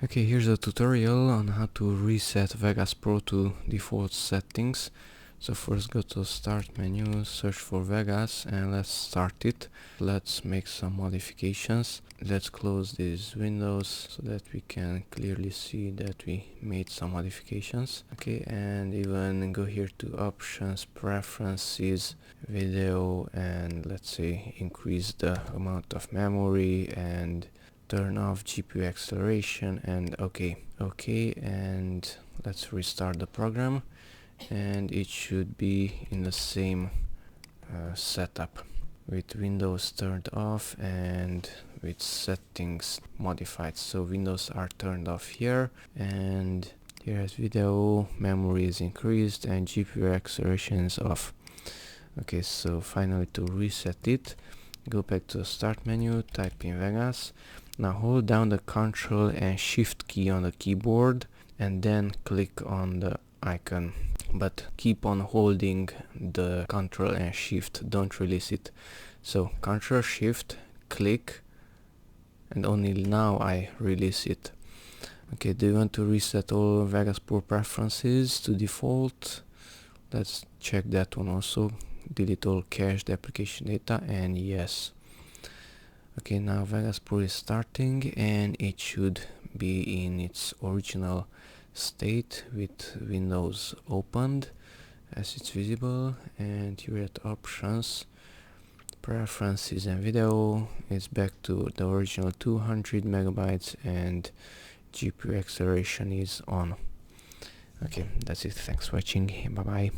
Okay, here's a tutorial on how to reset Vegas Pro to default settings. So first go to start menu, search for Vegas, and let's start it. Let's make some modifications. Let's close these windows so that we can clearly see that we made some modifications. Okay, and even go here to options, preferences, video, and let's say increase the amount of memory and turn off GPU acceleration, and okay, and let's restart the program, and it should be in the same setup with Windows turned off and with settings modified. So Windows are turned off here, and here's video, memory is increased, and GPU acceleration is off. Okay, so finally to reset it, go back to the start menu, type in Vegas. Now hold down the Ctrl and Shift key on the keyboard and then click on the icon. But keep on holding the Ctrl and Shift, don't release it. So Ctrl Shift, click, and only now I release it. Okay, do you want to reset all Vegas Pro preferences to default? Let's check that one also. Delete all cached application data, and yes. Okay, now Vegas Pro is starting and it should be in its original state with Windows opened as it's visible, and here at options, preferences and video, it's back to the original 200 megabytes and GPU acceleration is on. Okay, that's it. Thanks for watching. Bye bye.